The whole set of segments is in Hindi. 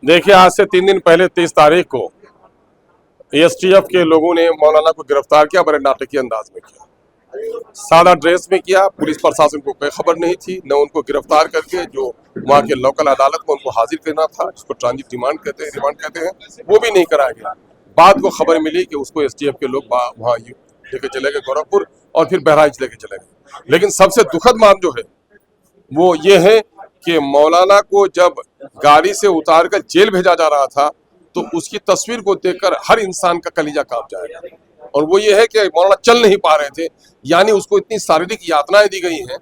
देखिए, आज से 3 दिन पहले 23 तारीख को एसटीएफ के लोगों ने मौलाना को गिरफ्तार किया, बड़े नाटकीय अंदाज में किया। सादा ड्रेस में किया। पुलिस प्रशासन को कोई खबर नहीं थी, न उनको गिरफ्तार करके जो वहाँ के लोकल अदालत में उनको हाजिर करना था, जिसको ट्रांजिट रिमांड कहते हैं, वो भी नहीं कराया गया। बाद को खबर मिली कि उसको एसटीएफ के लोग वहाँ लेके चले गए गोरखपुर और फिर बहराइच लेके चले गए। लेकिन सबसे दुखद मान जो है वो ये है कि मौलाना को जब गाड़ी से उतार कर जेल भेजा जा रहा था तो उसकी तस्वीर को देखकर हर इंसान का कलीजा कांप जाएगा। और वो ये है कि मौलाना चल नहीं पा रहे थे, यानी उसको इतनी शारीरिक यातनाएं दी गई हैं,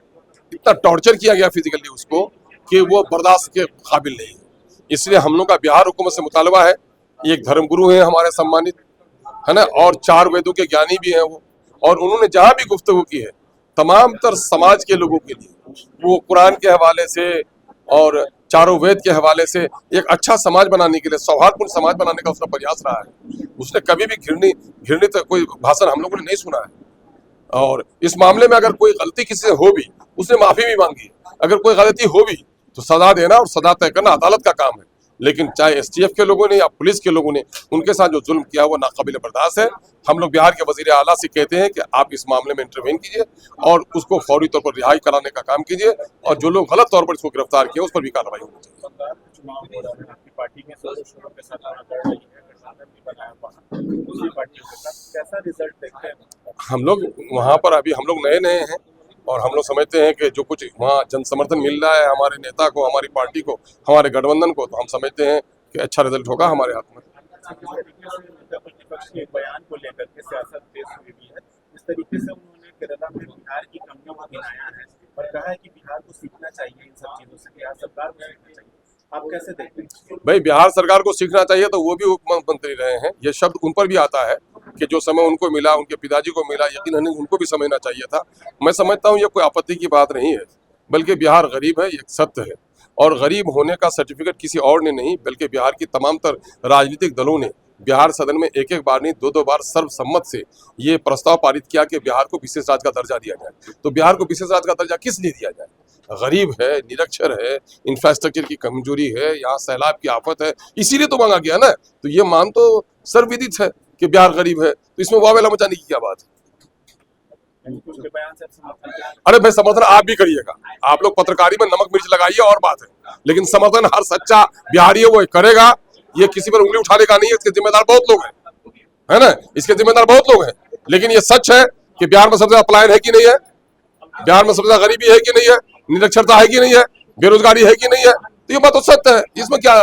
इतना टॉर्चर किया गया फिजिकली उसको कि वो बर्दाश्त के काबिल नहीं है। इसलिए हम लोग का बिहार हुकूमत से मुतालबा है, एक धर्मगुरु है हमारे सम्मानित, है ना, और 4 वेदों के ज्ञानी भी हैं वो, और उन्होंने जहां भी गुफ्तगू की है तमाम तर समाज के लोगों के लिए, वो कुरान के हवाले से और चारों वेद के हवाले से एक अच्छा समाज बनाने के लिए, सौहार्दपूर्ण समाज बनाने का उसका प्रयास रहा है। उसने कभी भी घृणित कोई भाषण हम लोगों ने नहीं सुना है। और इस मामले में अगर कोई गलती किसी से हो भी, उसने माफी भी मांगी। अगर कोई गलती हो भी तो सजा देना और सजा तय करना अदालत का काम है। लेकिन चाहे एसटीएफ के लोगों ने या पुलिस के लोगों ने उनके साथ जो जुल्म किया वो नाकाबिल बर्दाश्त है। हम लोग बिहार के वजीर आला से कहते हैं कि आप इस मामले में इंटरवेन कीजिए और उसको फौरी तौर पर रिहाई कराने का काम कीजिए, और जो लोग गलत तौर पर इसको गिरफ्तार किए उस पर भी कार्रवाई होनी चाहिए। हम लोग वहाँ पर अभी हम लोग नए हैं और हम लोग समझते हैं कि जो कुछ वहाँ जन समर्थन मिल रहा है हमारे नेता को, हमारी पार्टी को, हमारे गठबंधन को, तो हम समझते हैं कि अच्छा रिजल्ट होगा हमारे हाथ में। बयान को लेकर के सियासत तेज हुई भी है, इस तरीके से उन्होंने केरला में बिहार की कमियों को गिनाया है और कहा है कि बिहार को सीखना चाहिए इन सब चीजों से, बिहार सरकार को सीखना चाहिए। आप कैसे देखते हैं? भाई, बिहार सरकार को सीखना चाहिए तो वो भी उप मुख्यमंत्री रहे हैं, ये शब्द उन पर भी आता है कि जो समय उनको मिला, उनके पिताजी को मिला, यकीनन उनको भी समझना चाहिए था। मैं समझता हूँ ये कोई आपत्ति की बात नहीं है, बल्कि बिहार गरीब है, ये सत्य है। और गरीब होने का सर्टिफिकेट किसी और ने नहीं, बल्कि बिहार की तमाम तर राजनीतिक दलों ने बिहार सदन में एक बार नहीं 2 बार सर्वसम्मत से ये प्रस्ताव पारित किया कि बिहार को विशेष राज्य का दर्जा दिया जाए। तो बिहार को विशेष राज्य का दर्जा किस लिए दिया जाए? गरीब है, निरक्षर है, इंफ्रास्ट्रक्चर की कमजोरी है, यहाँ सैलाब की आफत है, इसीलिए तो मांगा गया ना। तो ये मान तो सर्वविदित है कि बिहार गरीब है, तो इसमें वावेला मचाने की क्या बात है? अरे भाई, समर्थन आप भी करिएगा, आप लोग पत्रकारी में नमक मिर्च लगाइए और बात है, लेकिन समर्थन हर सच्चा बिहारी है वो करेगा। ये किसी पर उंगली उठाने का नहीं है, इसके जिम्मेदार बहुत लोग हैं, है ना, इसके जिम्मेदार बहुत लोग हैं। लेकिन ये सच है कि बिहार में सबसे ज्यादा पलायन है कि नहीं है, बिहार में सबसे ज्यादा गरीबी है कि नहीं है, निरक्षरता है कि नहीं है, बेरोजगारी है कि नहीं है, तो ये बात तो सत्य है, इसमें क्या